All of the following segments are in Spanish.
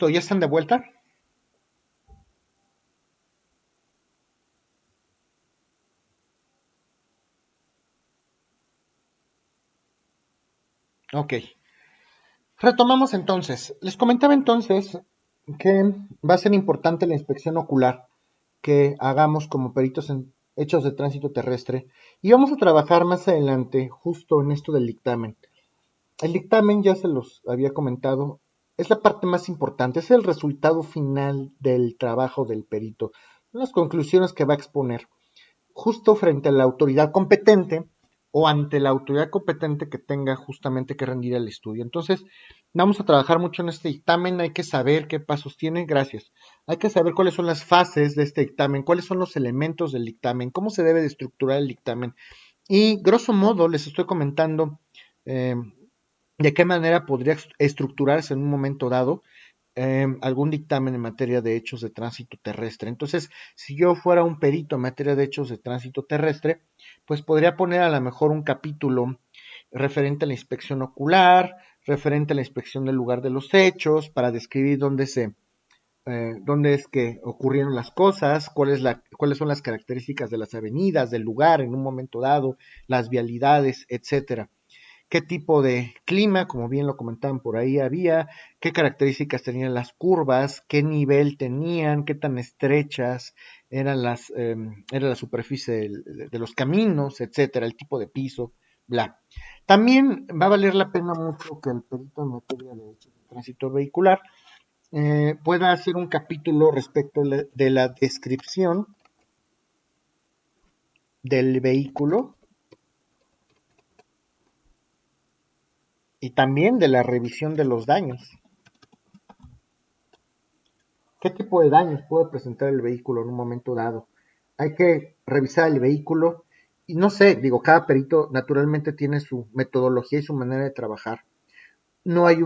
Listo, ¿ya están de vuelta? Ok. Retomamos entonces. Les comentaba entonces que va a ser importante la inspección ocular que hagamos como peritos en hechos de tránsito terrestre y vamos a trabajar más adelante justo en esto del dictamen. El dictamen, ya se los había comentado, es la parte más importante, es el resultado final del trabajo del perito, las conclusiones que va a exponer. Justo frente a la autoridad competente o ante la autoridad competente que tenga justamente que rendir el estudio. Entonces, vamos a trabajar mucho en este dictamen, hay que saber qué pasos tiene, gracias. Hay que saber cuáles son las fases de este dictamen, cuáles son los elementos del dictamen, cómo se debe de estructurar el dictamen. Y grosso modo les estoy comentando eh, de qué manera podría estructurarse en un momento dado algún dictamen en materia de hechos de tránsito terrestre. Entonces, si yo fuera un perito en materia de hechos de tránsito terrestre, pues podría poner a lo mejor un capítulo referente a la inspección ocular, referente a la inspección del lugar de los hechos, para describir dónde es que ocurrieron las cosas, cuáles son las características de las avenidas, del lugar en un momento dado, las vialidades, etcétera. Qué tipo de clima, como bien lo comentaban por ahí, había, qué características tenían las curvas, qué nivel tenían, qué tan estrechas era la superficie de los caminos, etcétera, el tipo de piso, bla. También va a valer la pena mucho que el perito en materia de tránsito vehicular pueda hacer un capítulo respecto de la descripción del vehículo y también de la revisión de los daños. ¿Qué tipo de daños puede presentar el vehículo en un momento dado? Hay que revisar el vehículo y no sé, digo, cada perito naturalmente tiene su metodología y su manera de trabajar. No hay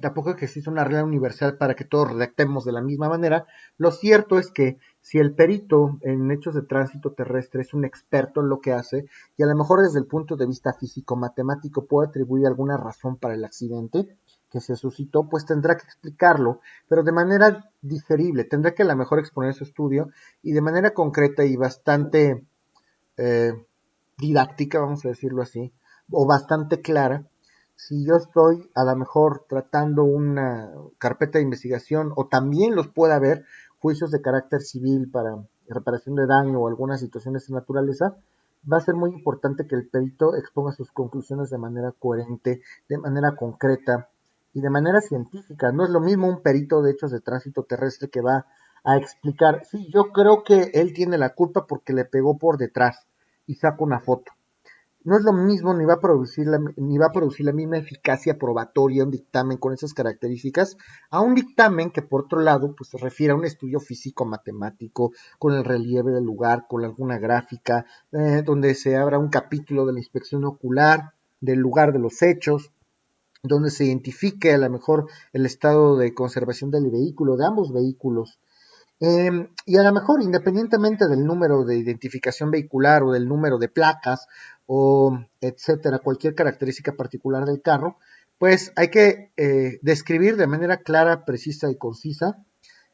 tampoco que existe una regla universal para que todos redactemos de la misma manera. Lo cierto es que si el perito en hechos de tránsito terrestre es un experto en lo que hace y a lo mejor desde el punto de vista físico-matemático puede atribuir alguna razón para el accidente que se suscitó, pues tendrá que explicarlo, pero de manera digerible, tendrá que a lo mejor exponer su estudio y de manera concreta y bastante eh, didáctica, vamos a decirlo así, o bastante clara. Si yo estoy a lo mejor tratando una carpeta de investigación o también los puede haber juicios de carácter civil para reparación de daño o algunas situaciones de naturaleza, va a ser muy importante que el perito exponga sus conclusiones de manera coherente, de manera concreta y de manera científica. No es lo mismo un perito de hechos de tránsito terrestre que va a explicar, sí, yo creo que él tiene la culpa porque le pegó por detrás y saco una foto. No es lo mismo, ni va a producir la misma eficacia probatoria un dictamen con esas características a un dictamen que por otro lado pues se refiere a un estudio físico matemático con el relieve del lugar, con alguna gráfica, donde se abra un capítulo de la inspección ocular del lugar de los hechos, donde se identifique a lo mejor el estado de conservación del vehículo, de ambos vehículos, y a lo mejor, independientemente del número de identificación vehicular o del número de placas o etcétera, cualquier característica particular del carro, pues hay que describir de manera clara, precisa y concisa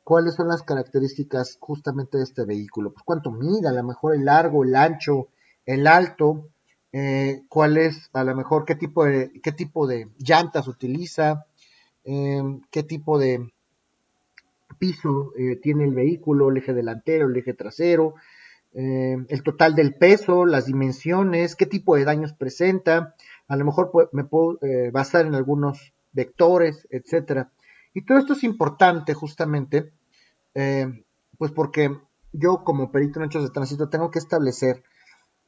cuáles son las características justamente de este vehículo. Pues cuánto mide, a lo mejor el largo, el ancho, el alto, cuál es a lo mejor qué tipo de llantas utiliza, qué tipo de piso tiene el vehículo, el eje delantero, el eje trasero, el total del peso, las dimensiones, qué tipo de daños presenta, a lo mejor me puedo basar en algunos vectores, etcétera. Y todo esto es importante justamente, pues porque yo como perito en hechos de tránsito tengo que establecer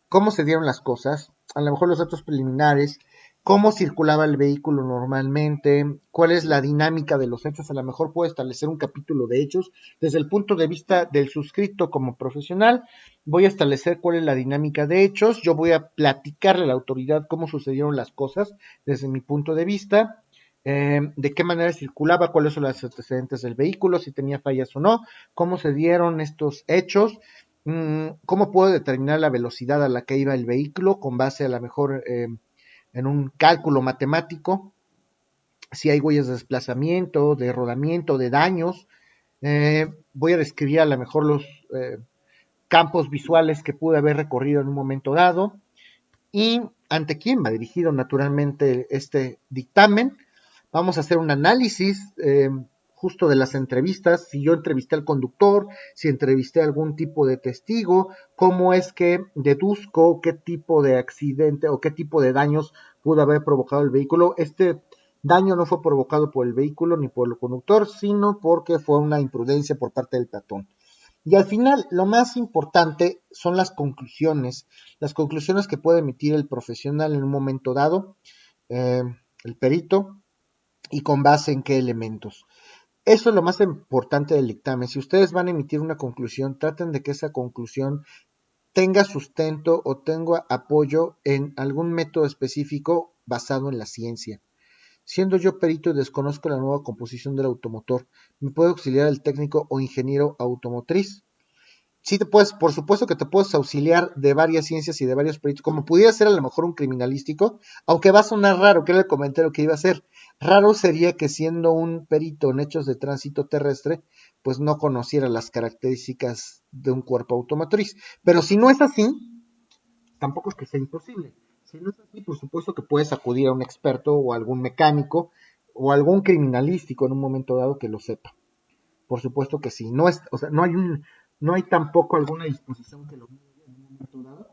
cómo se dieron las cosas, a lo mejor los datos preliminares, cómo circulaba el vehículo normalmente, cuál es la dinámica de los hechos, a lo mejor puedo establecer un capítulo de hechos desde el punto de vista del suscrito como profesional, voy a establecer cuál es la dinámica de hechos, yo voy a platicarle a la autoridad cómo sucedieron las cosas desde mi punto de vista, de qué manera circulaba, cuáles son los antecedentes del vehículo, si tenía fallas o no, cómo se dieron estos hechos, cómo puedo determinar la velocidad a la que iba el vehículo con base a lo mejor en un cálculo matemático, si hay huellas de desplazamiento, de rodamiento, de daños. Voy a describir a lo mejor los campos visuales que pude haber recorrido en un momento dado y ante quién va dirigido naturalmente este dictamen. Vamos a hacer un análisis justo de las entrevistas, si yo entrevisté al conductor, si entrevisté a algún tipo de testigo, cómo es que deduzco qué tipo de accidente o qué tipo de daños pudo haber provocado el vehículo. Este daño no fue provocado por el vehículo ni por el conductor, sino porque fue una imprudencia por parte del peatón. Y al final, lo más importante son las conclusiones que puede emitir el profesional en un momento dado, el perito, y con base en qué elementos. Eso es lo más importante del dictamen. Si ustedes van a emitir una conclusión, traten de que esa conclusión tenga sustento o tenga apoyo en algún método específico basado en la ciencia. Siendo yo perito y desconozco la nueva composición del automotor, ¿me puede auxiliar el técnico o ingeniero automotriz? Sí te puedes, por supuesto que te puedes auxiliar de varias ciencias y de varios peritos, como pudiera ser a lo mejor un criminalístico, aunque va a sonar raro, que era el comentario que iba a hacer. Raro sería que siendo un perito en hechos de tránsito terrestre, pues no conociera las características de un cuerpo automotriz. Pero si no es así, tampoco es que sea imposible. Si no es así, por supuesto que puedes acudir a un experto o a algún mecánico o a algún criminalístico en un momento dado que lo sepa. Por supuesto que sí. No es, o sea, no hay tampoco alguna disposición que lo niegue en un momento dado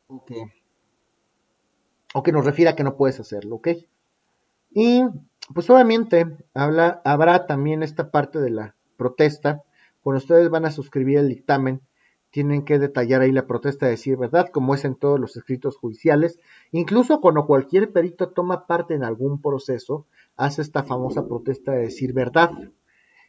o que, o que nos refiera a que no puedes hacerlo, ¿ok? Y pues obviamente habrá también esta parte de la protesta. Cuando ustedes van a suscribir el dictamen, tienen que detallar ahí la protesta de decir verdad, como es en todos los escritos judiciales. Incluso cuando cualquier perito toma parte en algún proceso, hace esta famosa protesta de decir verdad.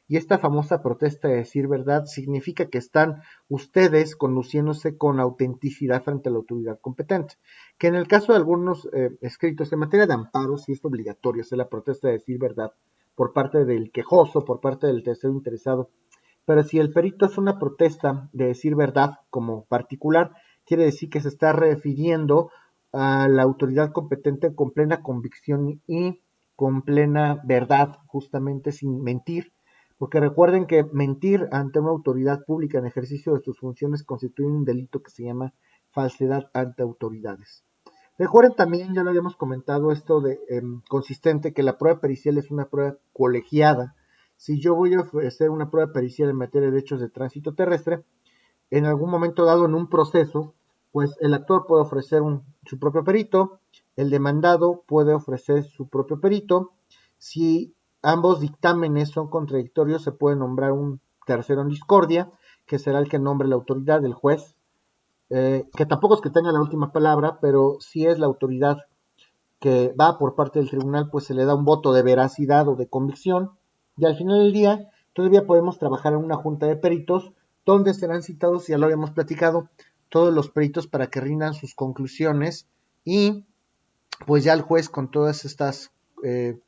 Y esta famosa protesta de decir verdad significa que están ustedes conduciéndose con autenticidad frente a la autoridad competente. Que en el caso de algunos escritos en materia de amparo, sí es obligatorio hacer la protesta de decir verdad por parte del quejoso, por parte del tercero interesado. Pero si el perito hace una protesta de decir verdad como particular, quiere decir que se está refiriendo a la autoridad competente con plena convicción y con plena verdad, justamente sin mentir, porque recuerden que mentir ante una autoridad pública en ejercicio de sus funciones constituye un delito que se llama falsedad ante autoridades. Recuerden también, ya lo habíamos comentado, esto de consistente que la prueba pericial es una prueba colegiada. Si yo voy a ofrecer una prueba pericial en materia de hechos de tránsito terrestre, en algún momento dado en un proceso, pues el actor puede ofrecer su propio perito, el demandado puede ofrecer su propio perito. Si ambos dictámenes son contradictorios, se puede nombrar un tercero en discordia, que será el que nombre la autoridad, el juez, que tampoco es que tenga la última palabra, pero si es la autoridad que va por parte del tribunal, pues se le da un voto de veracidad o de convicción, y al final del día todavía podemos trabajar en una junta de peritos donde serán citados, ya lo habíamos platicado, todos los peritos para que rindan sus conclusiones y pues ya el juez eh,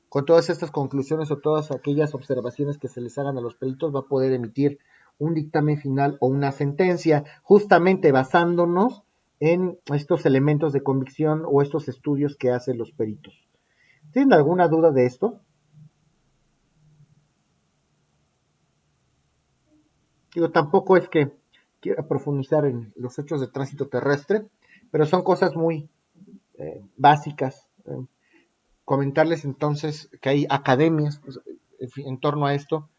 con todas estas conclusiones o todas aquellas observaciones que se les hagan a los peritos va a poder emitir un dictamen final o una sentencia, justamente basándonos en estos elementos de convicción o estos estudios que hacen los peritos. ¿Tienen alguna duda de esto? Digo, tampoco es que quiera profundizar en los hechos de tránsito terrestre, pero son cosas muy básicas. Comentarles entonces que hay academias pues, en torno a esto.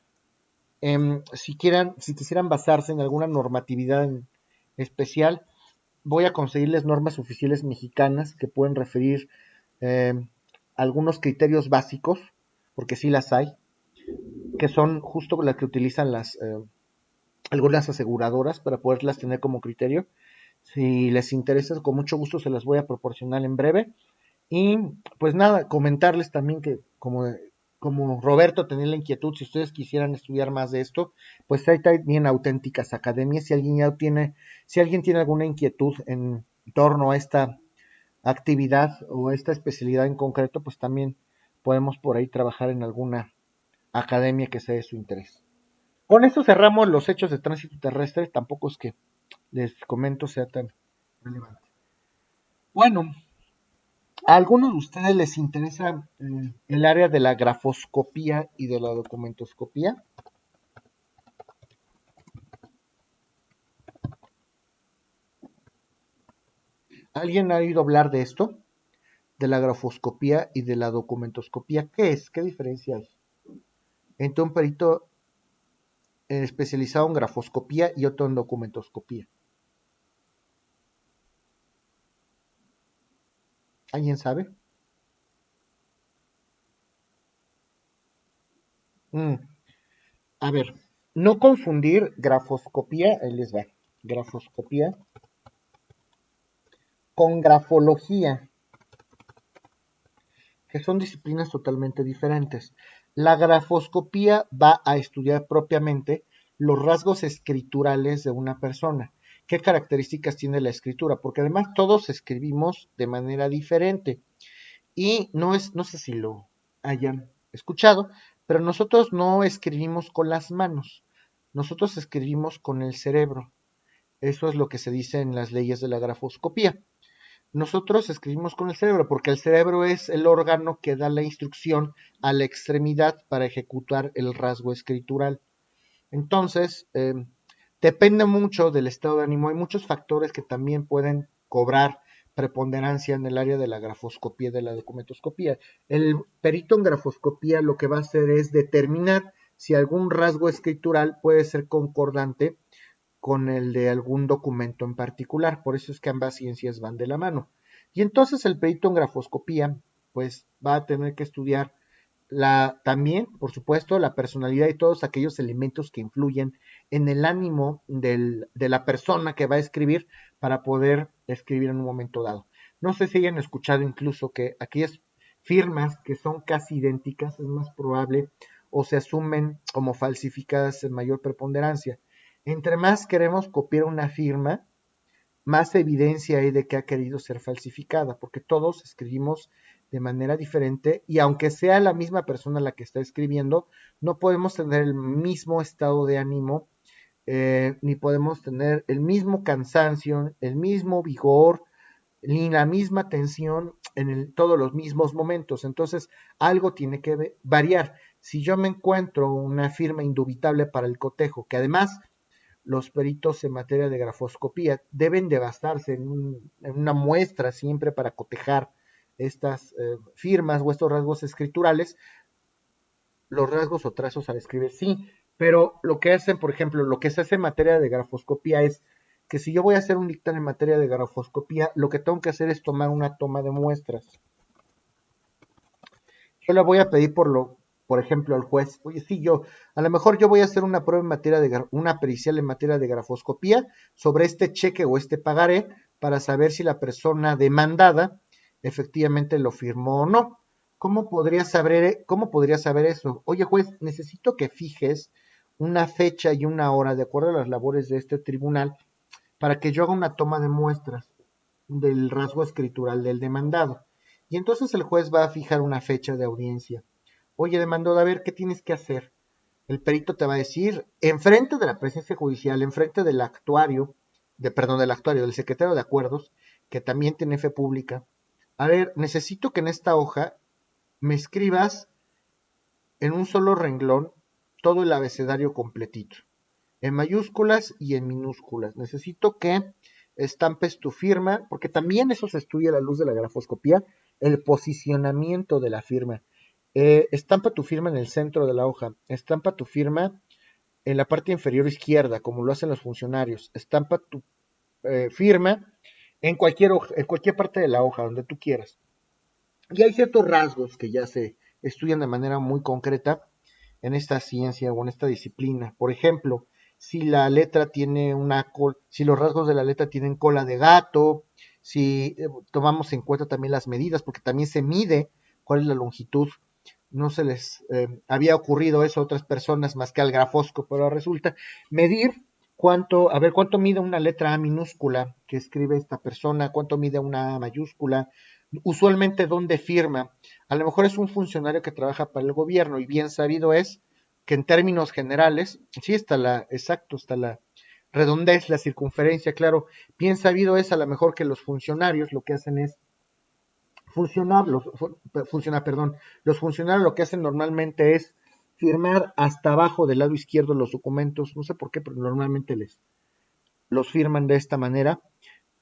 Si quisieran basarse en alguna normatividad en especial, voy a conseguirles normas oficiales mexicanas que pueden referir eh, algunos criterios básicos, porque sí las hay, que son justo las que utilizan algunas aseguradoras para poderlas tener como criterio. Si les interesa, con mucho gusto se las voy a proporcionar en breve. Y pues nada, comentarles también que como Roberto tenía la inquietud, si ustedes quisieran estudiar más de esto, pues hay también auténticas academias. Si alguien tiene alguna inquietud en torno a esta actividad o esta especialidad en concreto, pues también podemos por ahí trabajar en alguna academia que sea de su interés. Con esto cerramos los hechos de tránsito terrestre, tampoco es que les comento sea tan relevante. Bueno, ¿A algunos de ustedes les interesa el área de la grafoscopía y de la documentoscopía? ¿Alguien ha oído hablar de esto? De la grafoscopía y de la documentoscopía. ¿Qué es? ¿Qué diferencia hay entre un perito especializado en grafoscopía y otro en documentoscopía? ¿Alguien sabe? Mm, a ver, no confundir grafoscopía, ahí les va, grafoscopía con grafología, que son disciplinas totalmente diferentes. La grafoscopía va a estudiar propiamente los rasgos escriturales de una persona. ¿Qué características tiene la escritura? Porque además todos escribimos de manera diferente. Y no sé si lo hayan escuchado, pero nosotros no escribimos con las manos, nosotros escribimos con el cerebro. Eso es lo que se dice en las leyes de la grafoscopía. Nosotros escribimos con el cerebro porque el cerebro es el órgano que da la instrucción a la extremidad para ejecutar el rasgo escritural. Entonces, depende mucho del estado de ánimo. Hay muchos factores que también pueden cobrar preponderancia en el área de la grafoscopía y de la documentoscopía. El perito en grafoscopía lo que va a hacer es determinar si algún rasgo escritural puede ser concordante con el de algún documento en particular. Por eso es que ambas ciencias van de la mano. Y entonces el perito en grafoscopía, pues va a tener que estudiar también, por supuesto, la personalidad y todos aquellos elementos que influyen en el ánimo de la persona que va a escribir para poder escribir en un momento dado. No sé si hayan escuchado incluso que aquellas firmas que son casi idénticas es más probable o se asumen como falsificadas en mayor preponderancia. Entre más queremos copiar una firma, más evidencia hay de que ha querido ser falsificada, porque todos escribimos de manera diferente y aunque sea la misma persona la que está escribiendo, no podemos tener el mismo estado de ánimo, ni podemos tener el mismo cansancio, el mismo vigor, ni la misma tensión en todos los mismos momentos. Entonces, algo tiene que variar. Si yo me encuentro una firma indubitable para el cotejo, que además los peritos en materia de grafoscopía deben de basarse en una muestra siempre para cotejar estas firmas o estos rasgos escriturales, los rasgos o trazos al escribir, sí, pero lo que hacen, por ejemplo, lo que se hace en materia de grafoscopía es que si yo voy a hacer un dictamen en materia de grafoscopía, lo que tengo que hacer es tomar una toma de muestras. Yo le voy a pedir por ejemplo, al juez, oye, sí, a lo mejor yo voy a hacer una prueba en materia una pericial en materia de grafoscopía sobre este cheque o este pagaré para saber si la persona demandada efectivamente lo firmó o no. ¿Cómo podría saber eso? Oye, juez, necesito que fijes una fecha y una hora de acuerdo a las labores de este tribunal para que yo haga una toma de muestras del rasgo escritural del demandado. Y entonces el juez va a fijar una fecha de audiencia. Oye, demandado, a ver, ¿qué tienes que hacer? El perito te va a decir, enfrente de la presencia judicial, enfrente del actuario, del secretario de acuerdos, que también tiene fe pública, a ver, necesito que en esta hoja me escribas en un solo renglón todo el abecedario completito, en mayúsculas y en minúsculas. Necesito que estampes tu firma, porque también eso se estudia a la luz de la grafoscopía, el posicionamiento de la firma. Estampa tu firma en el centro de la hoja, estampa tu firma en la parte inferior izquierda, como lo hacen los funcionarios, estampa tu firma en cualquier parte de la hoja, donde tú quieras. Y hay ciertos rasgos que ya se estudian de manera muy concreta en esta ciencia o en esta disciplina. Por ejemplo, si la letra tiene si los rasgos de la letra tienen cola de gato, si tomamos en cuenta también las medidas, porque también se mide cuál es la longitud. No se les había ocurrido eso a otras personas más que al grafosco, pero resulta medir cuánto mide una letra A minúscula que escribe esta persona, cuánto mide una A mayúscula, usualmente dónde firma. A lo mejor es un funcionario que trabaja para el gobierno y bien sabido es que en términos generales, sí está la redondez, la circunferencia, claro, bien sabido es a lo mejor que los funcionarios lo que hacen es Los funcionarios lo que hacen normalmente es firmar hasta abajo del lado izquierdo los documentos, no sé por qué, pero normalmente los firman de esta manera.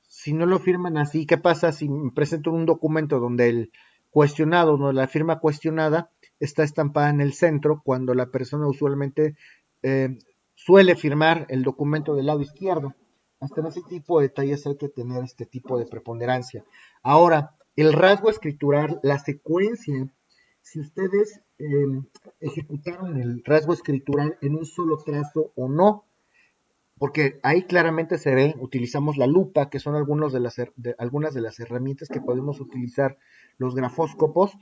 Si no lo firman así, ¿qué pasa si me presento un documento donde el cuestionado, donde la firma cuestionada está estampada en el centro, cuando la persona usualmente eh, suele firmar el documento del lado izquierdo? Hasta en ese tipo de detalles hay que tener este tipo de preponderancia. Ahora, el rasgo escritural, la secuencia, si ustedes ejecutaron el rasgo escritural en un solo trazo o no, porque ahí claramente se ve, utilizamos la lupa, que son algunas de las herramientas que podemos utilizar los grafóscopos,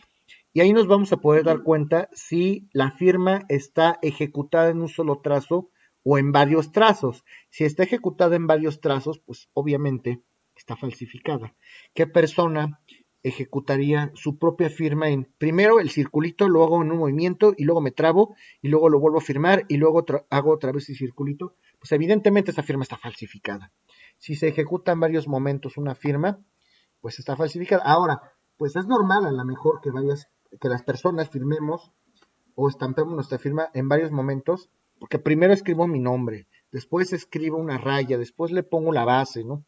y ahí nos vamos a poder dar cuenta si la firma está ejecutada en un solo trazo o en varios trazos. Si está ejecutada en varios trazos, pues obviamente está falsificada. ¿Qué persona ejecutaría su propia firma en primero el circulito, lo hago en un movimiento y luego me trabo y luego lo vuelvo a firmar y luego hago otra vez el circulito? Pues evidentemente esa firma está falsificada. Si se ejecuta en varios momentos una firma, pues está falsificada. Ahora, pues es normal a lo mejor que las personas firmemos o estampemos nuestra firma en varios momentos, porque primero escribo mi nombre, después escribo una raya, después le pongo la base, ¿no?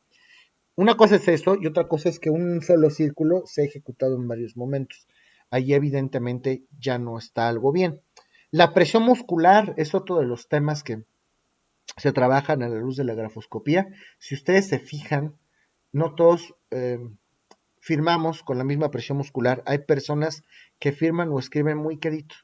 Una cosa es eso y otra cosa es que un solo círculo se ha ejecutado en varios momentos. Ahí evidentemente ya no está algo bien. La presión muscular es otro de los temas que se trabajan a la luz de la grafoscopía. Si ustedes se fijan, no todos firmamos con la misma presión muscular. Hay personas que firman o escriben muy quedito,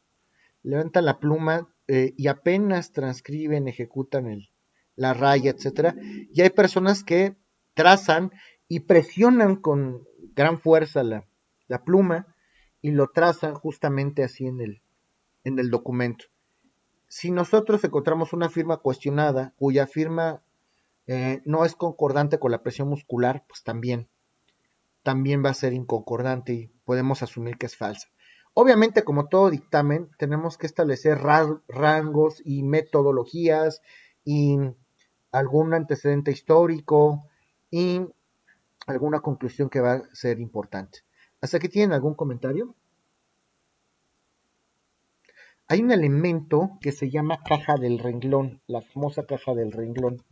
levantan la pluma y apenas transcriben, ejecutan la raya, etcétera. Y hay personas que trazan y presionan con gran fuerza la pluma y lo trazan justamente así en el documento. Si nosotros encontramos una firma cuestionada cuya firma no es concordante con la presión muscular, pues también va a ser inconcordante y podemos asumir que es falsa. Obviamente, como todo dictamen, tenemos que establecer rangos y metodologías y algún antecedente histórico y alguna conclusión que va a ser importante. ¿Hasta aquí tienen algún comentario? Hay un elemento que se llama caja del renglón, la famosa caja del renglón.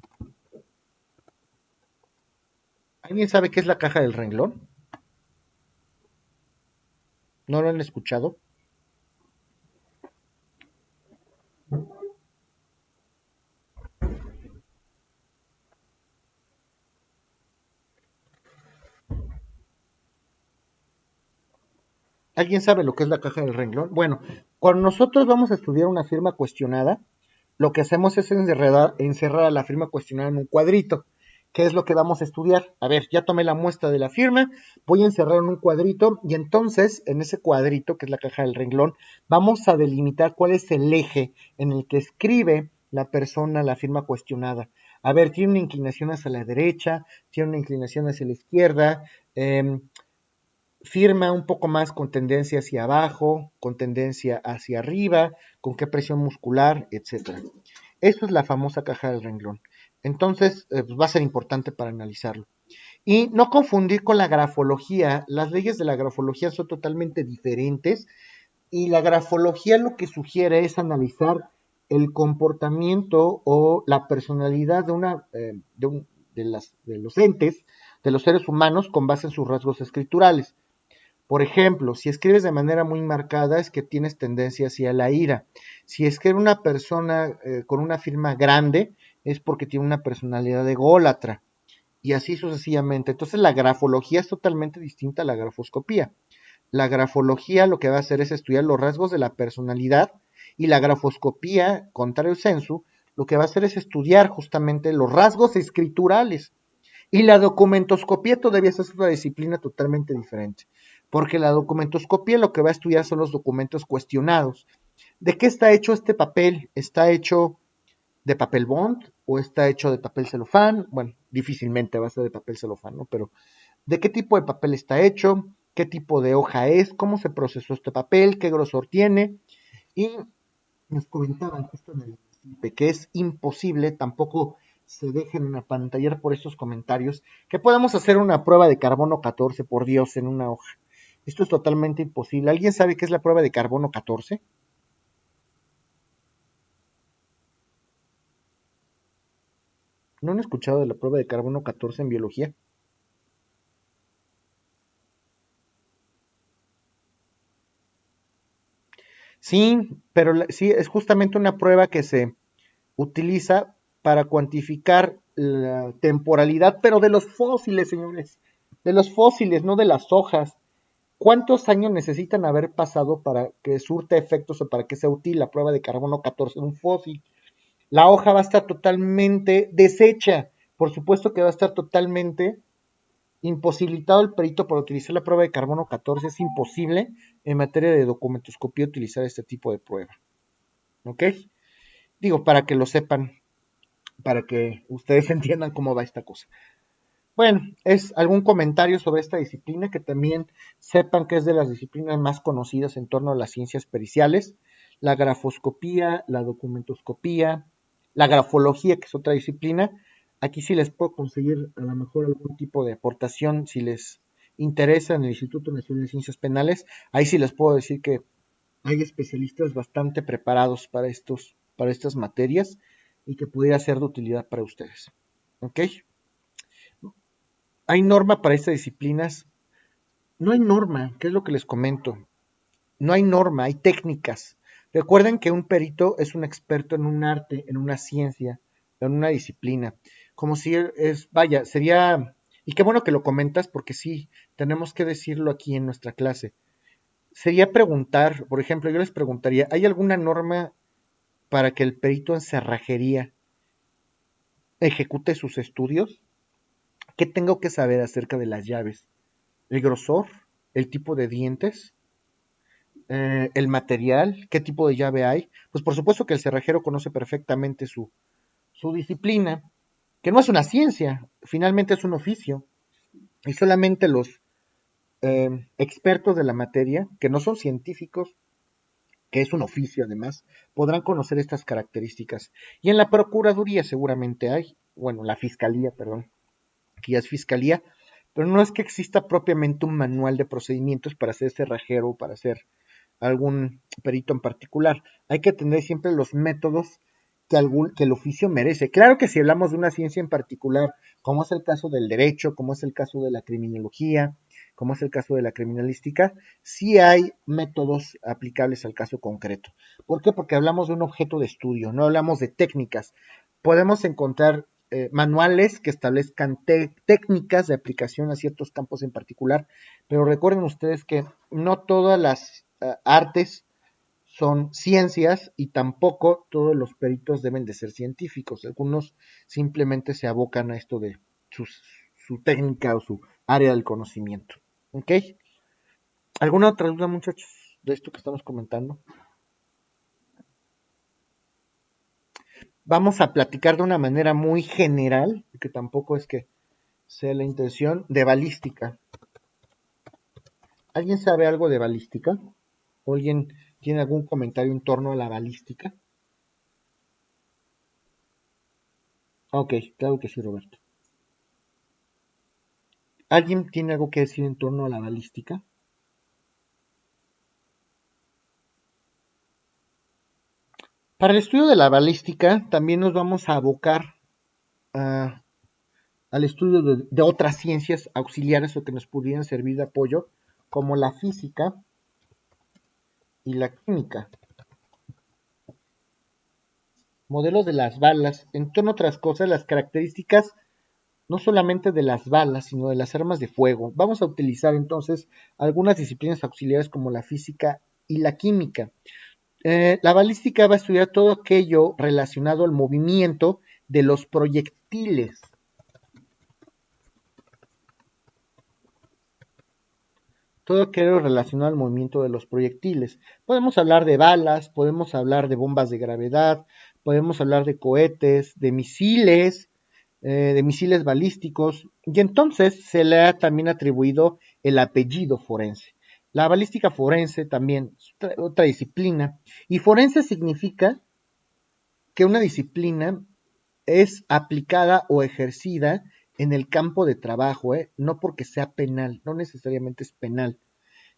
¿Alguien sabe qué es la caja del renglón? ¿No lo han escuchado? ¿Alguien sabe lo que es la caja del renglón? Bueno, cuando nosotros vamos a estudiar una firma cuestionada, lo que hacemos es encerrar a la firma cuestionada en un cuadrito. ¿Qué es lo que vamos a estudiar? A ver, ya tomé la muestra de la firma, voy a encerrar en un cuadrito y entonces en ese cuadrito, que es la caja del renglón, vamos a delimitar cuál es el eje en el que escribe la persona la firma cuestionada. A ver, tiene una inclinación hacia la derecha, tiene una inclinación hacia la izquierda, firma un poco más con tendencia hacia abajo, con tendencia hacia arriba, con qué presión muscular, etcétera. Esto es la famosa caja del renglón. Entonces, pues va a ser importante para analizarlo. Y no confundir con la grafología. Las leyes de la grafología son totalmente diferentes y la grafología lo que sugiere es analizar el comportamiento o la personalidad de los entes, de los seres humanos con base en sus rasgos escriturales. Por ejemplo, si escribes de manera muy marcada es que tienes tendencia hacia la ira. Si escribe una persona con una firma grande es porque tiene una personalidad ególatra. Y así sucesivamente. Entonces la grafología es totalmente distinta a la grafoscopía. La grafología lo que va a hacer es estudiar los rasgos de la personalidad y la grafoscopía, contrario sensu, lo que va a hacer es estudiar justamente los rasgos escriturales. Y la documentoscopía todavía es otra disciplina totalmente diferente, porque la documentoscopía lo que va a estudiar son los documentos cuestionados. ¿De qué está hecho este papel? ¿Está hecho de papel bond o está hecho de papel celofán? Bueno, difícilmente va a ser de papel celofán, ¿no? Pero ¿de qué tipo de papel está hecho? ¿Qué tipo de hoja es? ¿Cómo se procesó este papel? ¿Qué grosor tiene? Y nos comentaban justo en el que es imposible, tampoco se dejen apantallar por estos comentarios, que podamos hacer una prueba de carbono 14, por Dios, en una hoja. Esto es totalmente imposible. ¿Alguien sabe qué es la prueba de carbono 14? ¿No han escuchado de la prueba de carbono 14 en biología? Sí, pero sí, es justamente una prueba que se utiliza para cuantificar la temporalidad, pero de los fósiles, señores, de los fósiles, no de las hojas. ¿Cuántos años necesitan haber pasado para que surta efectos o para que sea útil la prueba de carbono 14 en un fósil? La hoja va a estar totalmente deshecha. Por supuesto que va a estar totalmente imposibilitado el perito para utilizar la prueba de carbono 14. Es imposible en materia de documentoscopía utilizar este tipo de prueba. ¿Ok? Digo, para que lo sepan, para que ustedes entiendan cómo va esta cosa. Bueno, es algún comentario sobre esta disciplina, que también sepan que es de las disciplinas más conocidas en torno a las ciencias periciales, la grafoscopía, la documentoscopía, la grafología, que es otra disciplina. Aquí sí les puedo conseguir a lo mejor algún tipo de aportación si les interesa en el Instituto Nacional de Ciencias Penales. Ahí sí les puedo decir que hay especialistas bastante preparados para estas materias y que pudiera ser de utilidad para ustedes. ¿Ok? Hay norma para estas disciplinas. No hay norma, ¿qué es lo que les comento? No hay norma, hay técnicas. Recuerden que un perito es un experto en un arte, en una ciencia, en una disciplina. Como si es, vaya, sería, y qué bueno que lo comentas porque sí, tenemos que decirlo aquí en nuestra clase. Sería preguntar, por ejemplo, yo les preguntaría, ¿hay alguna norma para que el perito en cerrajería ejecute sus estudios? ¿Qué tengo que saber acerca de las llaves? ¿El grosor? ¿El tipo de dientes? El material, qué tipo de llave hay, pues por supuesto que el cerrajero conoce perfectamente su disciplina, que no es una ciencia, finalmente es un oficio, y solamente los expertos de la materia, que no son científicos, que es un oficio además, podrán conocer estas características. Y en la Procuraduría seguramente hay, bueno, la Fiscalía, perdón, que ya es Fiscalía, pero no es que exista propiamente un manual de procedimientos para ser cerrajero o para ser algún perito en particular. Hay que tener siempre los métodos que el oficio merece. Claro que si hablamos de una ciencia en particular, como es el caso del derecho, como es el caso de la criminología, como es el caso de la criminalística, sí hay métodos aplicables al caso concreto. ¿Por qué? Porque hablamos de un objeto de estudio, no hablamos de técnicas. Podemos encontrar manuales que establezcan técnicas de aplicación a ciertos campos en particular, pero recuerden ustedes que no todas las artes son ciencias y tampoco todos los peritos deben de ser científicos. Algunos simplemente se abocan a esto de su técnica o su área del conocimiento. ¿Ok? ¿Alguna otra duda, muchachos, de esto que estamos comentando? Vamos a platicar de una manera muy general, que tampoco es que sea la intención, de balística. ¿Alguien sabe algo de balística? ¿O alguien tiene algún comentario en torno a la balística? Ok, claro que sí, Roberto. ¿Alguien tiene algo que decir en torno a la balística? Para el estudio de la balística también nos vamos a abocar a- al estudio de otras ciencias auxiliares o que nos pudieran servir de apoyo, como la física y la química. Modelos de las balas, en torno a otras cosas, las características no solamente de las balas, sino de las armas de fuego. Vamos a utilizar entonces algunas disciplinas auxiliares como la física y la química. La balística va a estudiar todo aquello relacionado al movimiento de los proyectiles. Todo aquello relacionado al movimiento de los proyectiles. Podemos hablar de balas, podemos hablar de bombas de gravedad, podemos hablar de cohetes, de misiles balísticos, y entonces se le ha también atribuido el apellido forense. La balística forense también es otra disciplina, y forense significa que una disciplina es aplicada o ejercida en el campo de trabajo, no porque sea penal, no necesariamente es penal,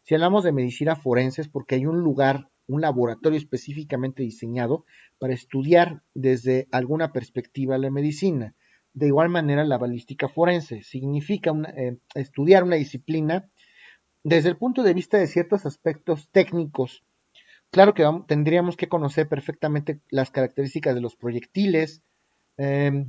Si hablamos de medicina forense es porque hay un lugar, un laboratorio específicamente diseñado para estudiar desde alguna perspectiva la medicina. De igual manera, la balística forense significa estudiar una disciplina desde el punto de vista de ciertos aspectos técnicos. Claro que tendríamos que conocer perfectamente las características de los proyectiles, eh,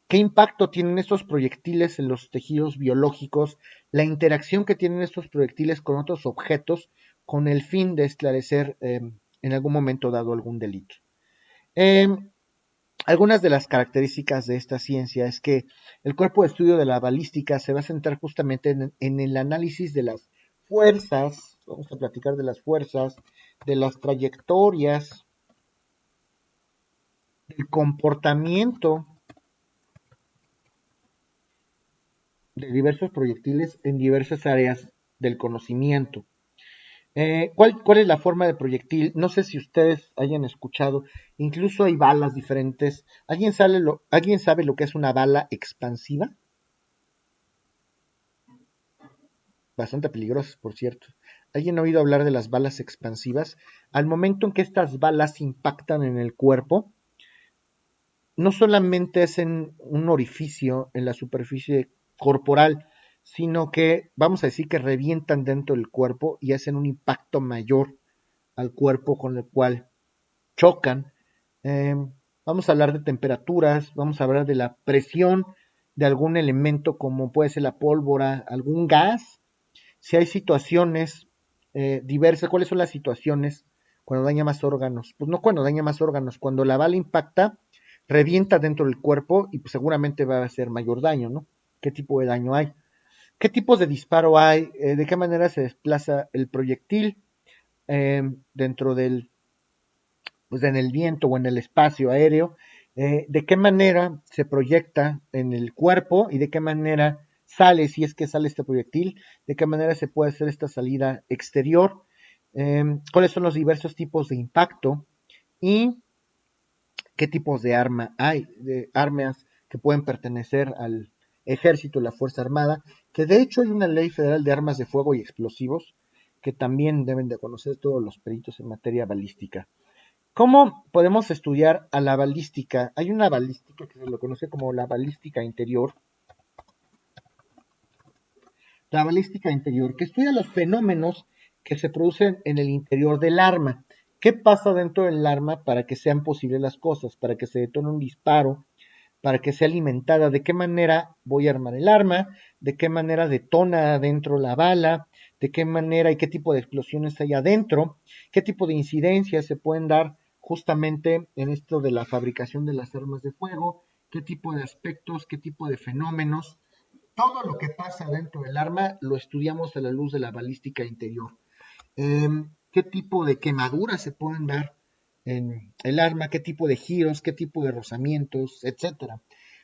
qué impacto tienen estos proyectiles en los tejidos biológicos, la interacción que tienen estos proyectiles con otros objetos, con el fin de esclarecer en algún momento dado algún delito. Eh, Algunas de las características de esta ciencia es que el cuerpo de estudio de la balística se va a centrar justamente en el análisis de las fuerzas, vamos a platicar de las fuerzas, de las trayectorias, del comportamiento de diversos proyectiles en diversas áreas del conocimiento. ¿Cuál es la forma de proyectil? No sé si ustedes hayan escuchado, incluso hay balas diferentes. ¿Alguien sabe lo que es una bala expansiva? Bastante peligrosas, por cierto. ¿Alguien ha oído hablar de las balas expansivas? Al momento en que estas balas impactan en el cuerpo, no solamente es en un orificio en la superficie corporal, sino que vamos a decir que revientan dentro del cuerpo y hacen un impacto mayor al cuerpo con el cual chocan. Eh, Vamos a hablar de temperaturas, vamos a hablar de la presión de algún elemento como puede ser la pólvora, algún gas. Si hay situaciones diversas, ¿cuáles son las situaciones cuando daña más órganos? Pues no cuando daña más órganos, cuando la bala impacta, revienta dentro del cuerpo y pues seguramente va a hacer mayor daño, ¿no? ¿Qué tipo de daño hay? ¿Qué tipos de disparo hay? ¿De qué manera se desplaza el proyectil dentro del, pues en el viento o en el espacio aéreo? ¿De qué manera se proyecta en el cuerpo y de qué manera sale, si es que sale este proyectil? ¿De qué manera se puede hacer esta salida exterior? ¿Cuáles son los diversos tipos de impacto? ¿Y qué tipos de arma hay, de armas que pueden pertenecer al ejército, la Fuerza Armada, que de hecho hay una ley federal de armas de fuego y explosivos que también deben de conocer todos los peritos en materia balística. ¿Cómo podemos estudiar a la balística? Hay una balística que se lo conoce como la balística interior. La balística interior, que estudia los fenómenos que se producen en el interior del arma. ¿Qué pasa dentro del arma para que sean posibles las cosas? Para que se detone un disparo, para que sea alimentada, de qué manera voy a armar el arma, de qué manera detona adentro la bala, de qué manera y qué tipo de explosiones hay adentro, qué tipo de incidencias se pueden dar justamente en esto de la fabricación de las armas de fuego, qué tipo de aspectos, qué tipo de fenómenos. Todo lo que pasa dentro del arma lo estudiamos a la luz de la balística interior. ¿Qué tipo de quemaduras se pueden dar en el arma? ¿Qué tipo de giros? ¿Qué tipo de rozamientos? Etcétera.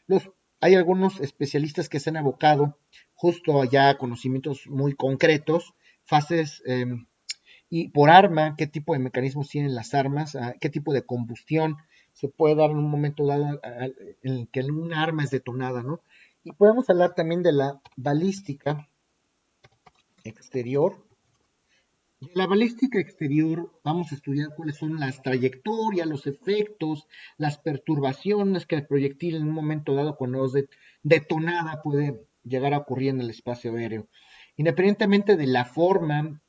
Los, Hay algunos especialistas que se han abocado justo allá a conocimientos muy concretos, fases y por arma, qué tipo de mecanismos tienen las armas, qué tipo de combustión se puede dar en un momento dado en el que un arma es detonada, ¿no? Y podemos hablar también de la balística exterior. De la balística exterior vamos a estudiar cuáles son las trayectorias, los efectos, las perturbaciones que el proyectil en un momento dado cuando es detonada puede llegar a ocurrir en el espacio aéreo. Independientemente de la forma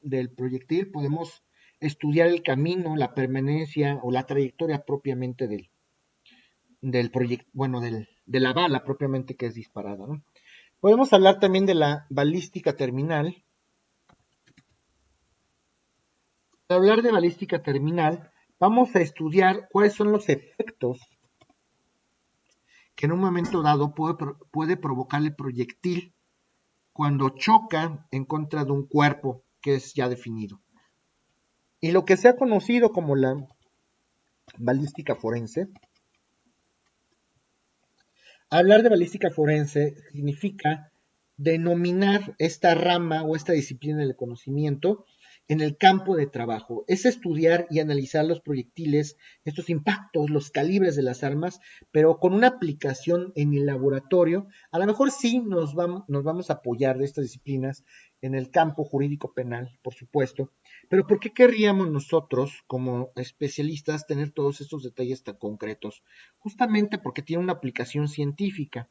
del proyectil, podemos estudiar el camino, la permanencia o la trayectoria propiamente del proyectil, bueno, de la bala propiamente que es disparada, ¿no? Podemos hablar también de la balística terminal. Para hablar de balística terminal, vamos a estudiar cuáles son los efectos que en un momento dado puede provocar el proyectil cuando choca en contra de un cuerpo que es ya definido. Y lo que se ha conocido como la balística forense, hablar de balística forense significa denominar esta rama o esta disciplina del conocimiento en el campo de trabajo. Es estudiar y analizar los proyectiles, estos impactos, los calibres de las armas, pero con una aplicación en el laboratorio. A lo mejor sí nos vamos a apoyar de estas disciplinas en el campo jurídico penal, por supuesto, pero ¿por qué querríamos nosotros, como especialistas, tener todos estos detalles tan concretos? Justamente porque tiene una aplicación científica,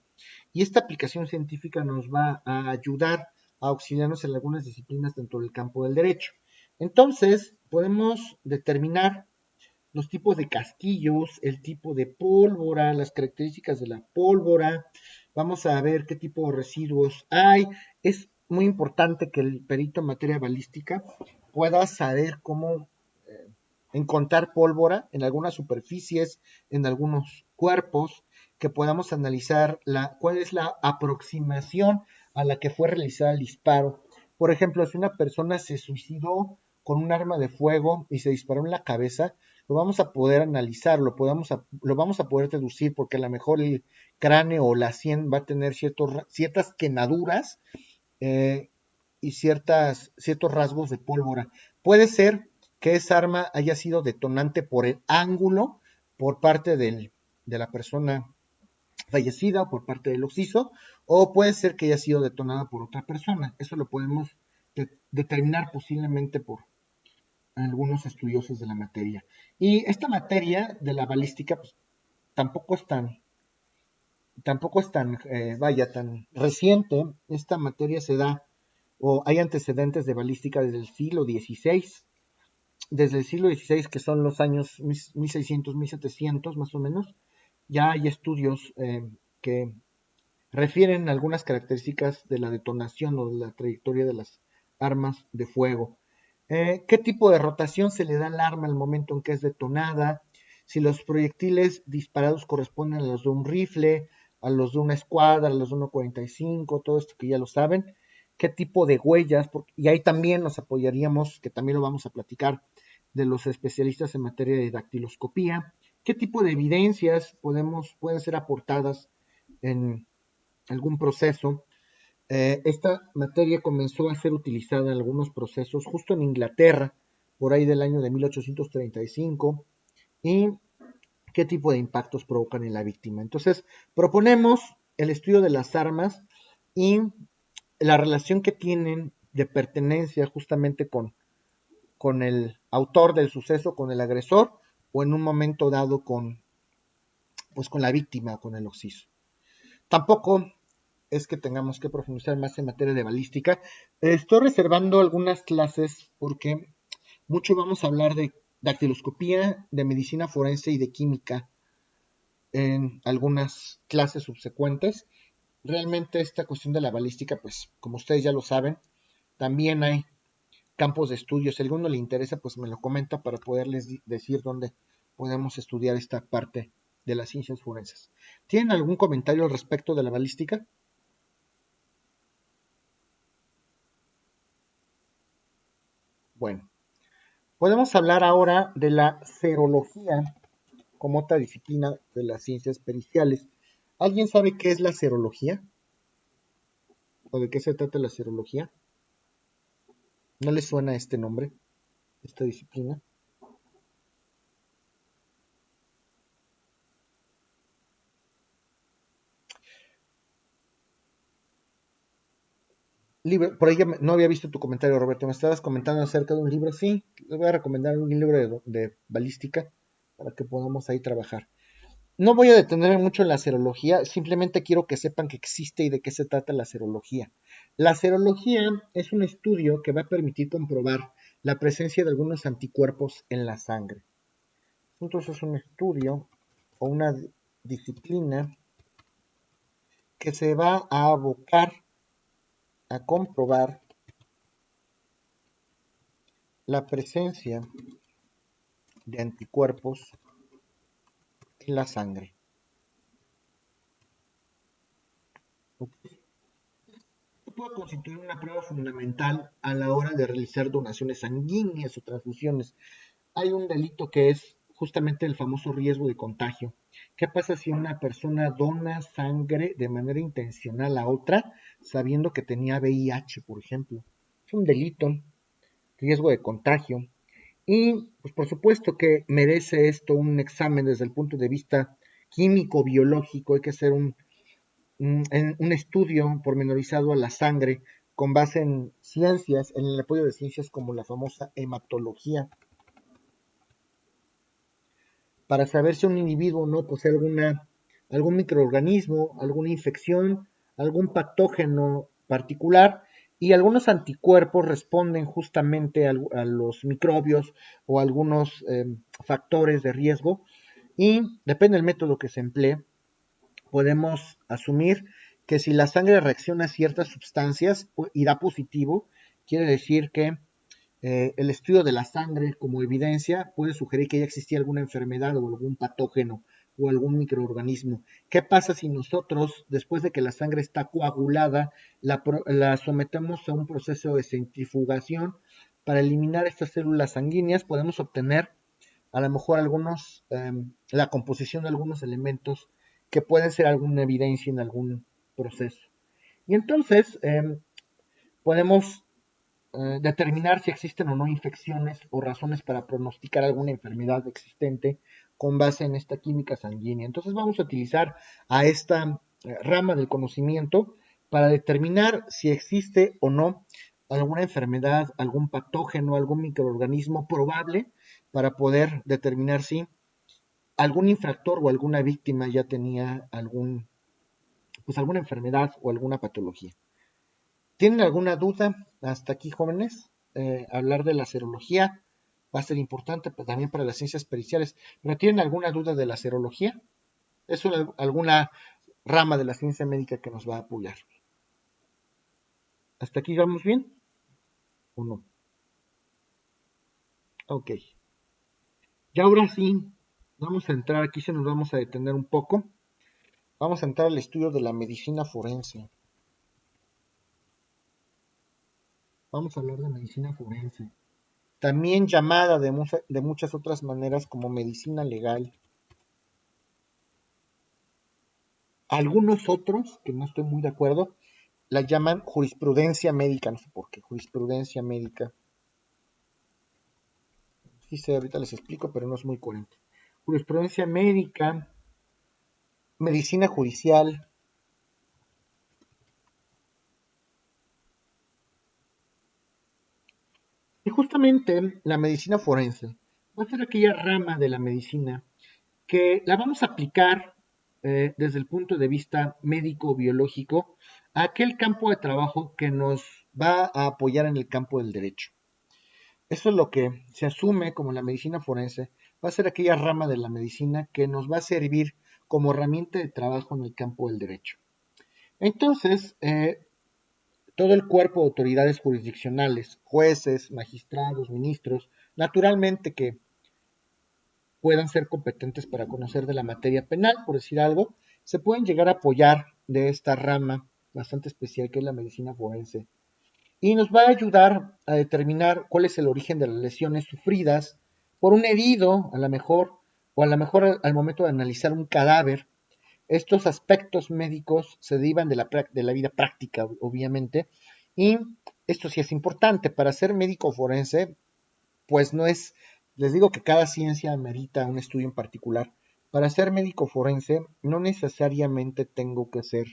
y esta aplicación científica nos va a ayudar a auxiliarnos en algunas disciplinas dentro del campo del derecho. Entonces, podemos determinar los tipos de casquillos, el tipo de pólvora, las características de la pólvora, vamos a ver qué tipo de residuos hay. Es muy importante que el perito en materia balística pueda saber cómo encontrar pólvora en algunas superficies, en algunos cuerpos, que podamos analizar cuál es la aproximación a la que fue realizada el disparo. Por ejemplo, si una persona se suicidó con un arma de fuego y se disparó en la cabeza, lo vamos a poder analizar, lo vamos a poder deducir, porque a lo mejor el cráneo o la sien va a tener ciertas quemaduras y ciertos rasgos de pólvora. Puede ser que esa arma haya sido detonante por el ángulo por parte de la persona fallecida o por parte del occiso, o puede ser que haya sido detonada por otra persona. Eso lo podemos determinar posiblemente por algunos estudiosos de la materia. Y esta materia de la balística pues, tampoco es tan reciente. Esta materia se da, o hay antecedentes de balística desde el siglo XVI, que son los años 1600, 1700 más o menos. Ya hay estudios que refieren algunas características de la detonación o de la trayectoria de las armas de fuego. ¿Qué tipo de rotación se le da al arma al momento en que es detonada? Si los proyectiles disparados corresponden a los de un rifle, a los de una escuadra, a los de 1.45, todo esto que ya lo saben. ¿Qué tipo de huellas? Y ahí también nos apoyaríamos, que también lo vamos a platicar, de los especialistas en materia de dactiloscopía. ¿Qué tipo de evidencias pueden ser aportadas en algún proceso? Esta materia comenzó a ser utilizada en algunos procesos justo en Inglaterra, por ahí del año de 1835, y qué tipo de impactos provocan en la víctima. Entonces, proponemos el estudio de las armas y la relación que tienen de pertenencia justamente con el autor del suceso, con el agresor, o en un momento dado con la víctima, con el occiso. Tampoco es que tengamos que profundizar más en materia de balística. Estoy reservando algunas clases porque mucho vamos a hablar de dactiloscopía, de medicina forense y de química en algunas clases subsecuentes. Realmente esta cuestión de la balística, pues como ustedes ya lo saben, también hay campos de estudio. Si a alguno le interesa, pues me lo comenta para poderles decir dónde podemos estudiar esta parte de las ciencias forenses. ¿Tienen algún comentario al respecto de la balística? Bueno, podemos hablar ahora de la serología como otra disciplina de las ciencias periciales. ¿Alguien sabe qué es la serología? ¿O de qué se trata la serología? ¿No le suena este nombre, esta disciplina? Libro, por ahí no había visto tu comentario, Roberto. Me estabas comentando acerca de un libro. Sí, les voy a recomendar un libro de balística para que podamos ahí trabajar. No voy a detenerme mucho en la serología, simplemente quiero que sepan que existe y de qué se trata la serología. La serología es un estudio que va a permitir comprobar la presencia de algunos anticuerpos en la sangre. Entonces es un estudio o una disciplina que se va a abocar a comprobar la presencia de anticuerpos en la sangre. Puede constituir una prueba fundamental a la hora de realizar donaciones sanguíneas o transfusiones. Hay un delito que es justamente el famoso riesgo de contagio. ¿Qué pasa si una persona dona sangre de manera intencional a otra sabiendo que tenía VIH, por ejemplo? Es un delito, riesgo de contagio. Y pues por supuesto que merece esto un examen desde el punto de vista químico, biológico. Hay que hacer un estudio pormenorizado a la sangre con base en ciencias, en el apoyo de ciencias como la famosa hematología, para saber si un individuo o no posee algún microorganismo, alguna infección, algún patógeno particular, y algunos anticuerpos responden justamente a los microbios o algunos factores de riesgo, y depende del método que se emplee, podemos asumir que si la sangre reacciona a ciertas sustancias y da positivo, quiere decir que el estudio de la sangre como evidencia puede sugerir que ya existía alguna enfermedad o algún patógeno o algún microorganismo. ¿Qué pasa si nosotros, después de que la sangre está coagulada, la sometemos a un proceso de centrifugación para eliminar estas células sanguíneas? Podemos obtener a lo mejor la composición de algunos elementos que pueden ser alguna evidencia en algún proceso. Y entonces podemos determinar si existen o no infecciones o razones para pronosticar alguna enfermedad existente con base en esta química sanguínea. Entonces vamos a utilizar a esta rama del conocimiento para determinar si existe o no alguna enfermedad, algún patógeno, algún microorganismo probable para poder determinar si algún infractor o alguna víctima ya tenía alguna enfermedad o alguna patología. ¿Tienen alguna duda hasta aquí, jóvenes? Hablar de la serología va a ser importante también para las ciencias periciales. ¿Pero tienen alguna duda de la serología? ¿Es alguna rama de la ciencia médica que nos va a apoyar? ¿Hasta aquí vamos bien? ¿O no? Ok. Y ahora sí, vamos a entrar, aquí se nos vamos a detener un poco. Vamos a entrar al estudio de la medicina forense. Vamos a hablar de medicina forense, también llamada de muchas otras maneras como medicina legal. Algunos otros, que no estoy muy de acuerdo, la llaman jurisprudencia médica, no sé por qué, jurisprudencia médica. Sí sé, ahorita les explico, pero no es muy coherente. Jurisprudencia médica, medicina judicial. Y justamente la medicina forense va a ser aquella rama de la medicina que la vamos a aplicar desde el punto de vista médico-biológico a aquel campo de trabajo que nos va a apoyar en el campo del derecho. Eso es lo que se asume como la medicina forense, va a ser aquella rama de la medicina que nos va a servir como herramienta de trabajo en el campo del derecho. Entonces, todo el cuerpo de autoridades jurisdiccionales, jueces, magistrados, ministros, naturalmente que puedan ser competentes para conocer de la materia penal, por decir algo, se pueden llegar a apoyar de esta rama bastante especial que es la medicina forense. Y nos va a ayudar a determinar cuál es el origen de las lesiones sufridas por un herido, a lo mejor, o a lo mejor al momento de analizar un cadáver. Estos aspectos médicos se derivan de la vida práctica, obviamente, y esto sí es importante. Para ser médico forense, pues no es, les digo que cada ciencia merita un estudio en particular. Para ser médico forense, no necesariamente tengo que ser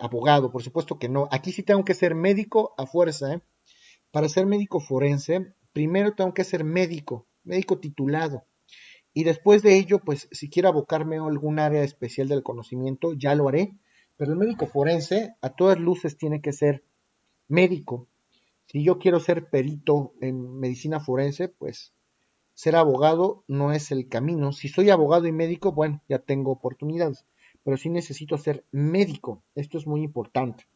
abogado, por supuesto que no. Aquí sí tengo que ser médico a fuerza, ¿eh? Para ser médico forense, primero tengo que ser médico titulado. Y después de ello, pues si quiero abocarme a algún área especial del conocimiento, ya lo haré. Pero el médico forense, a todas luces, tiene que ser médico. Si yo quiero ser perito en medicina forense, pues ser abogado no es el camino. Si soy abogado y médico, bueno, ya tengo oportunidades. Pero sí necesito ser médico. Esto es muy importante.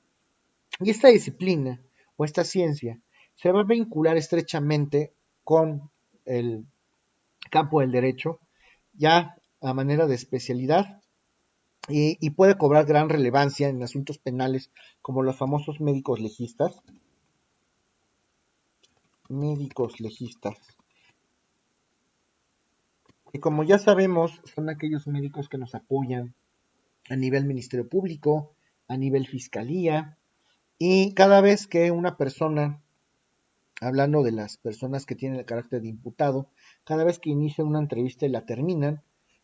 Y esta disciplina o esta ciencia se va a vincular estrechamente con el campo del derecho, ya a manera de especialidad, y puede cobrar gran relevancia en asuntos penales como los famosos médicos legistas. Médicos legistas. Y como ya sabemos, son aquellos médicos que nos apoyan a nivel Ministerio Público, a nivel Fiscalía, y cada vez que una persona, hablando de las personas que tienen el carácter de imputado, cada vez que inician una entrevista y la terminan,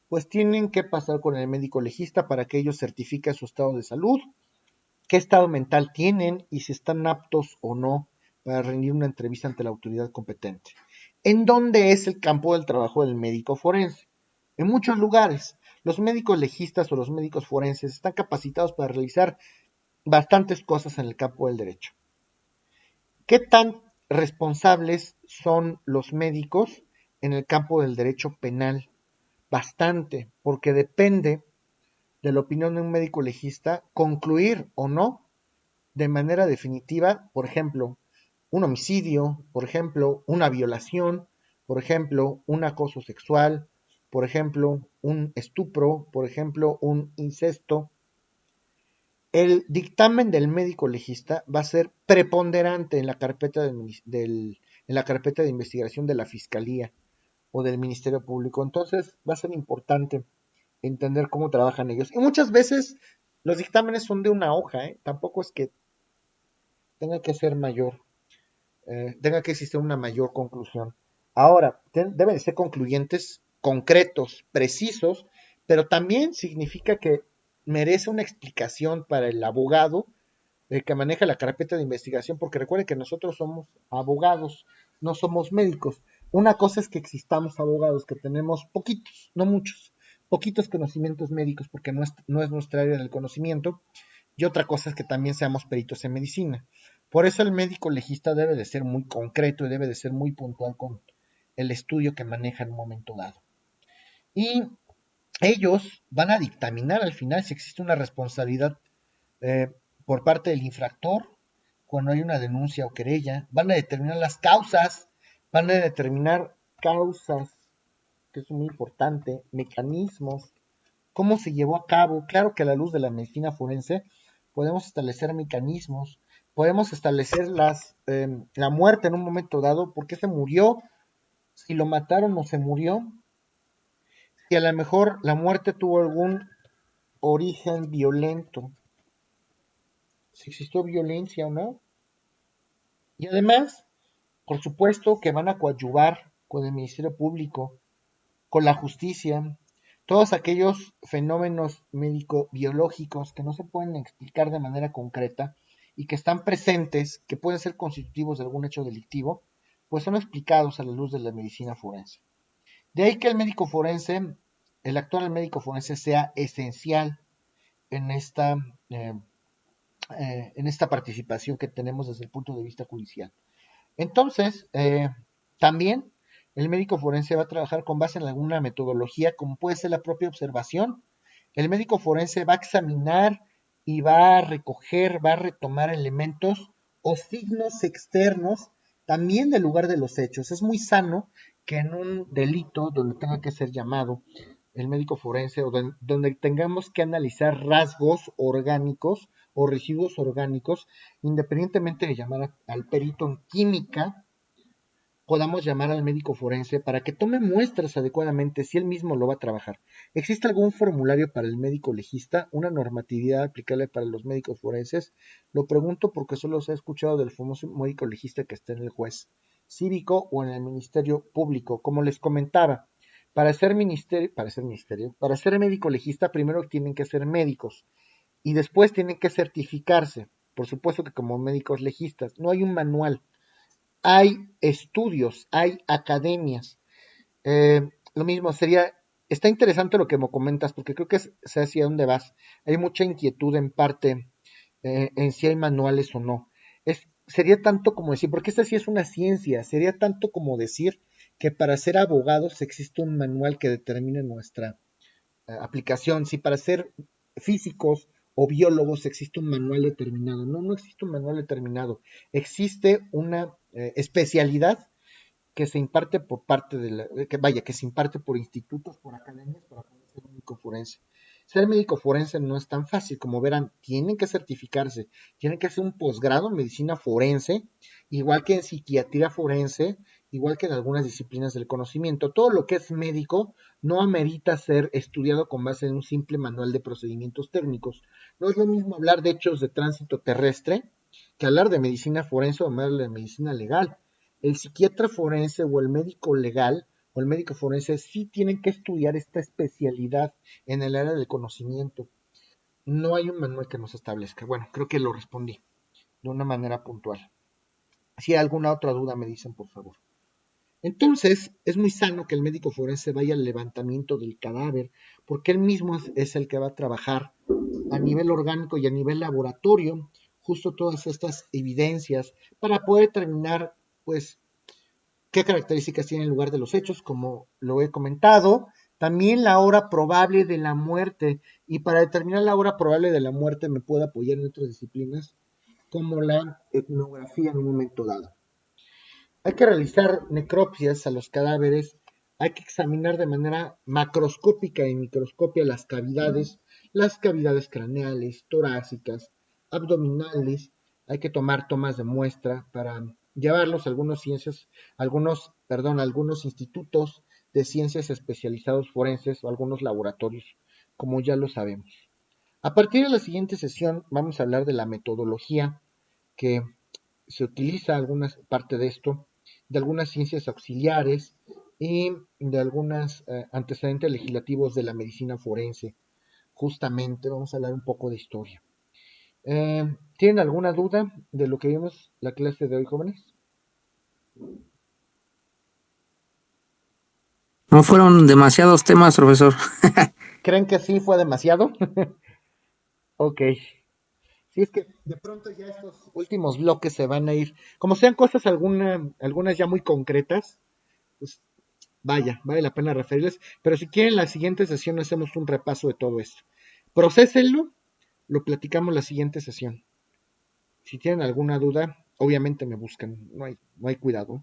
pues tienen que pasar con el médico legista para que ellos certifiquen su estado de salud qué estado mental tienen y si están aptos o no para rendir una entrevista ante la autoridad competente. ¿En dónde es el campo del trabajo del médico forense? En muchos lugares. Los médicos legistas o los médicos forenses están capacitados para realizar bastantes cosas en el campo del derecho. ¿Qué tan responsables son los médicos en el campo del derecho penal? Bastante, porque depende de la opinión de un médico legista concluir o no de manera definitiva, por ejemplo, un homicidio, por ejemplo, una violación, por ejemplo, un acoso sexual, por ejemplo, un estupro, por ejemplo, un incesto. El dictamen del médico legista va a ser preponderante en la carpeta en la carpeta de investigación de la Fiscalía o del Ministerio Público. Entonces va a ser importante entender cómo trabajan ellos. Y muchas veces los dictámenes son de una hoja, ¿eh? Tampoco es que tenga que ser mayor, tenga que existir una mayor conclusión. Ahora, deben de ser concluyentes, concretos, precisos, pero también significa que merece una explicación para el abogado que maneja la carpeta de investigación, porque recuerde que nosotros somos abogados, no somos médicos. Una cosa es que existamos abogados, que tenemos poquitos, no muchos, poquitos conocimientos médicos, porque no es nuestra área del conocimiento, y otra cosa es que también seamos peritos en medicina. Por eso el médico legista debe de ser muy concreto y debe de ser muy puntual con el estudio que maneja en un momento dado. Y ellos van a dictaminar al final si existe una responsabilidad eh, por parte del infractor cuando hay una denuncia o querella, van a determinar las causas, van a determinar causas, que es muy importante, mecanismos, cómo se llevó a cabo. Claro que a la luz de la medicina forense podemos establecer mecanismos, podemos establecer la muerte en un momento dado, por qué se murió, si lo mataron o se murió, si a lo mejor la muerte tuvo algún origen violento, si existió violencia o no. Y además, por supuesto que van a coadyuvar con el Ministerio Público, con la justicia, todos aquellos fenómenos médico-biológicos que no se pueden explicar de manera concreta y que están presentes, que pueden ser constitutivos de algún hecho delictivo, pues son explicados a la luz de la medicina forense. De ahí que el médico forense, el actual médico forense sea esencial en esta, eh, en esta participación que tenemos desde el punto de vista judicial. Entonces, también el médico forense va a trabajar con base en alguna metodología, como puede ser la propia observación. El médico forense va a examinar y va a recoger, va a retomar elementos o signos externos también del lugar de los hechos. Es muy sano que en un delito donde tenga que ser llamado el médico forense o donde tengamos que analizar rasgos orgánicos o residuos orgánicos, independientemente de llamar al perito en química, podamos llamar al médico forense para que tome muestras adecuadamente si él mismo lo va a trabajar. ¿Existe algún formulario para el médico legista, una normatividad aplicable para los médicos forenses? Lo pregunto porque solo se ha escuchado del famoso médico legista que está en el juez cívico o en el Ministerio Público. Como les comentaba, para ser médico legista primero tienen que ser médicos y después tienen que certificarse. Por supuesto que como médicos legistas, no hay un manual, hay estudios, hay academias. Lo mismo sería, está interesante lo que me comentas, porque creo que sé hacia dónde vas. Hay mucha inquietud en parte en si hay manuales o no. Sería tanto como decir, porque esta sí es una ciencia, sería tanto como decir que para ser abogados existe un manual que determine nuestra aplicación, si para ser físicos o biólogos existe un manual determinado. No, no existe un manual determinado. Existe una especialidad que se imparte por parte de que se imparte por institutos, por academias para poder ser médico forense. Ser médico forense no es tan fácil, como verán, tienen que certificarse, tienen que hacer un posgrado en medicina forense, igual que en psiquiatría forense, igual que en algunas disciplinas del conocimiento. Todo lo que es médico no amerita ser estudiado con base en un simple manual de procedimientos técnicos. No es lo mismo hablar de hechos de tránsito terrestre que hablar de medicina forense o hablar de medicina legal. El psiquiatra forense o el médico legal o el médico forense sí tienen que estudiar esta especialidad en el área del conocimiento. No hay un manual que nos establezca. Bueno, creo que lo respondí de una manera puntual. Si hay alguna otra duda, me dicen, por favor. Entonces, es muy sano que el médico forense vaya al levantamiento del cadáver, porque él mismo es el que va a trabajar a nivel orgánico y a nivel laboratorio, justo todas estas evidencias, para poder determinar, pues, qué características tiene el lugar de los hechos, como lo he comentado, también la hora probable de la muerte, y para determinar la hora probable de la muerte me puedo apoyar en otras disciplinas, como la etnografía en un momento dado. Hay que realizar necropsias a los cadáveres, hay que examinar de manera macroscópica y microscopia las cavidades craneales, torácicas, abdominales, hay que tomar tomas de muestra para llevarlos a algunos institutos de ciencias especializados forenses o algunos laboratorios, como ya lo sabemos. A partir de la siguiente sesión vamos a hablar de la metodología que se utiliza alguna parte de esto, de algunas ciencias auxiliares y de algunos antecedentes legislativos de la medicina forense. Justamente vamos a hablar un poco de historia. ¿Tienen alguna duda de lo que vimos la clase de hoy, jóvenes? No fueron demasiados temas, profesor. ¿Creen que sí fue demasiado? Ok. Sí, es que de pronto ya estos últimos bloques se van a ir, como sean cosas algunas ya muy concretas, pues vaya, vale la pena referirles, pero si quieren la siguiente sesión hacemos un repaso de todo esto. Procesenlo, lo platicamos la siguiente sesión. Si tienen alguna duda, obviamente me buscan, no hay cuidado.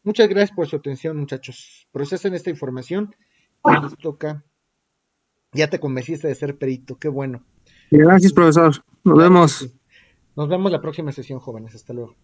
Muchas gracias por su atención, muchachos. Procesen esta información y les toca. Ya te convenciste de ser perito, qué bueno. Gracias, profesor. Nos Claro que vemos. sí. Nos vemos la próxima sesión, jóvenes. Hasta luego.